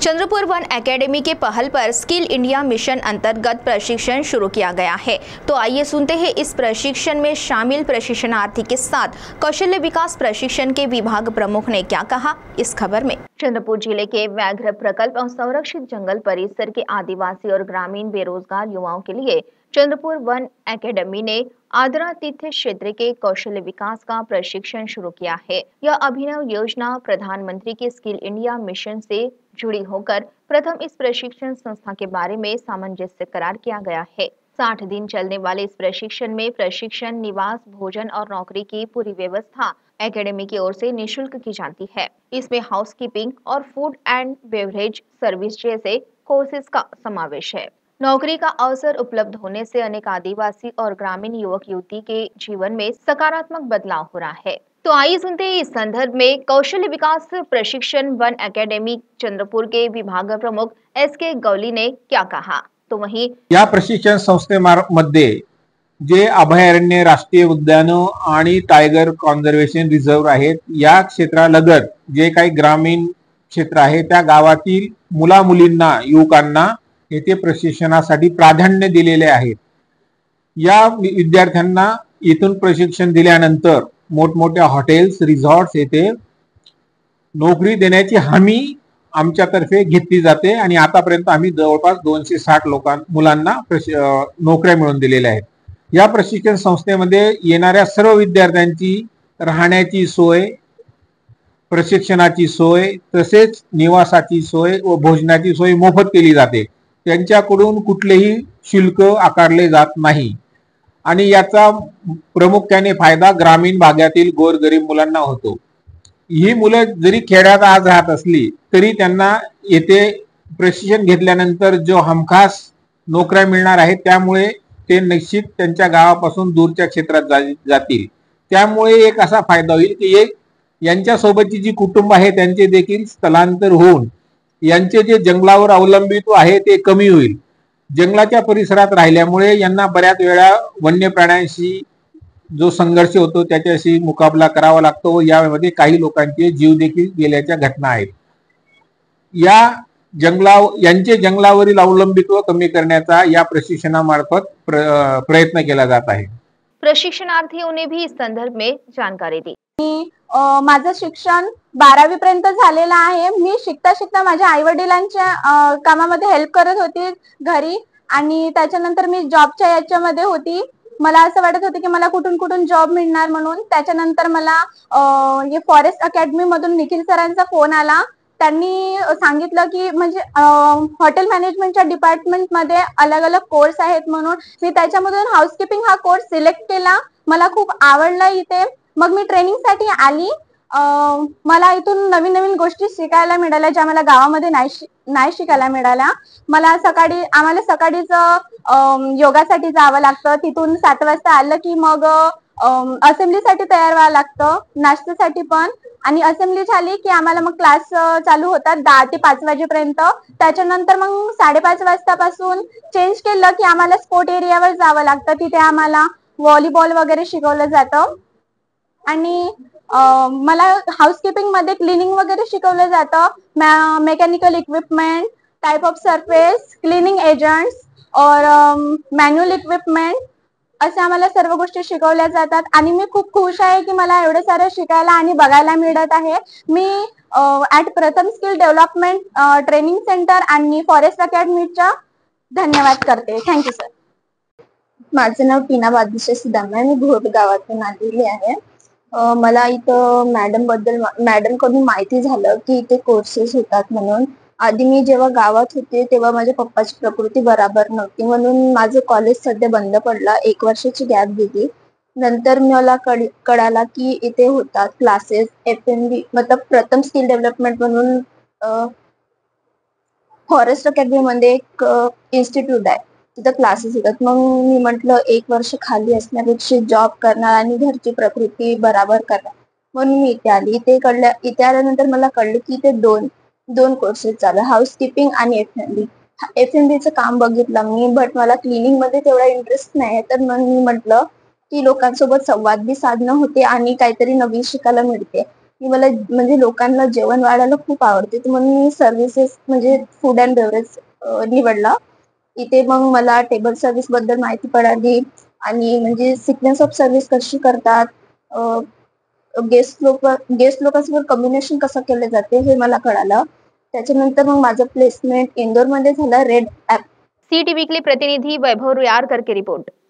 Chandrapur one academy के पहल पर skill India mission अंतर्गत प्रशिक्षण शुरू किया गया है। तो आइए सुनते हैं इस प्रशिक्षण में शामिल प्रशिक्षणार्थी के साथ कौशल्य विकास प्रशिक्षण के विभाग प्रमुख ने क्या कहा, इस खबर में। चंद्रपुर जिले के व्याघ्र प्रकल्प और संरक्षित जंगल परिसर के आदिवासी और ग्रामीण बेरोजगार युवाओं के लिए चंद्रपुर वन एकेडमी ने आद्रा तीर्थ क्षेत्र के कौशल्य विकास का प्रशिक्षण शुरू किया है। यह अभिनव योजना प्रधानमंत्री के स्किल इंडिया मिशन से जुड़ी होकर प्रथम इस प्रशिक्षण संस्था के बारे में सामंजस्य करार किया गया है। 60 दिन चलने वाले इस प्रशिक्षण में प्रशिक्षण, निवास, भोजन और नौकरी की पूरी व्यवस्था एकेडमी की ओर से निःशुल्क की जाती है। इसमें हाउसकीपिंग और फूड एंड बेवरेज सर्विस जैसे कोर्सेज का समावेश है। नौकरी का अवसर उपलब्ध होने से अनेक आदिवासी और ग्रामीण युवक युवती के जीवन में सकारात्मक बदलाव हो रहा है। तो आइए सुनते हैं इस संदर्भ में कौशल्य विकास प्रशिक्षण वन एकेडमी चंद्रपुर के विभाग प्रमुख SK गवली ने क्या कहा। तो वहीं या प्रशिक्षण संस्थेमध्ये जे अभयारण्य, राष्ट्रीय उद्यान आणि टायगर कॉन्झर्वेशन रिझर्व आहेत, या क्षेत्रालगत जे काही ग्रामीण क्षेत्र आहे त्या गावातील मुला मुलींना, युवकांना येथे प्रशिक्षणासाठी प्राधान्य दिलेले आहेत। या विद्यार्थ्यांना इथून प्रशिक्षण दिल्यानंतर मोठमोठ्या हॉटेल्स, रिसॉर्ट्स येथे नोकरी देण्याची हमी आमच्यातर्फे घेतली जाते आणि आतापर्यंत आम्ही जवळपास 260 मुलांना नोकऱ्या मिळवून दिलेल्या आहेत। या प्रशिक्षण संस्थेमध्ये येणाऱ्या सर्व विद्यार्थ्यांची राहण्याची सोय, प्रशिक्षणाची सोय, तसेच निवासाची सोय व भोजनाची सोय मोफत केली जाते। त्यांच्याकडून कुठलेही शुल्क आकारले जात नाही आणि याचा प्रामुख्याने फायदा ग्रामीण भागातील गोरगरीब मुलांना होतो। ही मुलं जरी खेड्यात आज राहत असली तरी त्यांना येथे प्रशिक्षण घेतल्यानंतर जो हमखास नोकऱ्या मिळणार आहेत, त्यामुळे ते निश्चित त्यांच्या गावापासून दूरच्या क्षेत्रात जातील। त्यामुळे एक असा फायदा होईल की यांच्यासोबतची जी कुटुंब आहे त्यांचे देखील स्थलांतर होऊन यांचे जे जंगलावर अवलंबित्व आहे ते कमी होईल। जंगलाच्या परिसरात राहिल्यामुळे यांना बऱ्याच वेळा वन्य प्राण्यांशी जो संघर्ष होतो त्याच्याशी मुकाबला करावा लागतो व यामध्ये काही लोकांचे जीव देखील गेल्याच्या घटना आहेत। यांचे जंगलावरील अवलंबित्व कमी करण्याचा या प्रशिक्षणामार्फत प्रयत्न केला जात आहे। प्रशिक्षणार्थियों ने भी इस संदर्भ में जानकारी दी। माझं शिक्षण 12वी पर्यंत झालेलं आहे। मी शिकता शिकता माझ्या आई वडिलांच्या कामामध्ये हेल्प करत होती घरी, आणि त्याच्यानंतर मी जॉबच्या याच्यामध्ये होती। मला असं वाटत होतं की मला कुठून कुठून जॉब मिळणार म्हणून। त्याच्यानंतर मला फॉरेस्ट अकॅडमी मधून निखिल सरांचा फोन आला। त्यांनी सांगितलं की म्हणजे हॉटेल मॅनेजमेंटच्या डिपार्टमेंट मध्ये अलग अलग कोर्स आहेत म्हणून। मी त्याच्यामधून हाऊसकीपिंग हा कोर्स सिलेक्ट केला। मला खूप आवडला इथे। मग मी ट्रेनिंग साठी आली। मला इथून नवीन नवीन गोष्टी शिकायला मिळाल्या ज्या मला गावामध्ये नाही शिकायला मिळाल्या। आम्हाला सकाळीच योगासाठी जावं लागतं। तिथून 7 वाजता आलं की मग असेंब्लीसाठी तयार व्हावं लागतं, नाश्त्यासाठी पण। आणि असेंब्ली झाली की आम्हाला मग क्लास चालू होतात 10 ते 5 वाजेपर्यंत। त्याच्यानंतर मग 5:30 वाजतापासून चेंज केलं की आम्हाला स्पोर्ट एरियावर जावं लागतं। तिथे आम्हाला व्हॉलीबॉल वगैरे शिकवलं जातं आणि मला हाऊसकीपिंग मध्ये क्लिनिंग वगैरे शिकवलं जातं। Mechanical equipment, type of surface, cleaning agents और मॅन्युअल इक्विपमेंट असे आम्हाला सर्व गोष्टी शिकवल्या जातात। आणि मी खूप खुश आहे की मला एवढं सारं शिकायला आणि बघायला मिळत आहे। मी प्रथम स्किल डेव्हलपमेंट ट्रेनिंग सेंटर आणि फॉरेस्ट अकॅडमीचा धन्यवाद करते। Thank you sir. माझं नाव टीना बादशाह सुदाम आहे। मी घोट गावातून आलेली आहे। मला इथं मॅडम कडून माहिती झालं की इथे कोर्सेस होतात म्हणून। आधी मी जेव्हा गावात होते तेव्हा माझ्या पप्पाची प्रकृती बराबर नव्हती म्हणून माझं कॉलेज सध्या बंद पडला। 1 वर्षाची गॅप दिली। नंतर मला कळाला की इथे होतात क्लासेस FMB मतलब प्रथम स्किल डेव्हलपमेंट म्हणून फॉरेस्ट अकॅडमी मध्ये एक इन्स्टिट्यूट आहे, तिथं क्लासेस होतात। मग मी म्हटलं 1 वर्ष खाली असण्यापेक्षा जॉब करणार आणि घरची प्रकृती बराबर करणार म्हणून मी इथे आली। इथे आल्यानंतर मला कळलं की इथे दोन कोर्सेस चालू, हाऊसकीपिंग आणि FMBचं काम बघितलं मी, बट मला क्लिनिंग मध्ये तेवढा इंटरेस्ट नाही। तर मग मी म्हटलं की लोकांसोबत संवाद बी साधणं होते आणि काहीतरी नवीन शिकायला मिळते। की मला म्हणजे लोकांना जेवण वाढायला खूप आवडते, तर म्हणून मी सर्व्हिसेस म्हणजे फूड अँड बेवरेज निवडला. इथे मग मला टेबल सर्व्हिस बद्दल माहिती पडली आणि म्हणजे सिक्वेन्स ऑफ सर्व्हिस कशी करतात, गेस्ट लोकांसोबत कम्युनिकेशन कसं केलं जाते हे मला कळालं. त्याच्यानंतर मग माझं प्लेसमेंट इंदोरमध्ये झालं रेड ॲप. सिटी वीकली प्रतिनिधि वैभव रुयारकर की रिपोर्ट।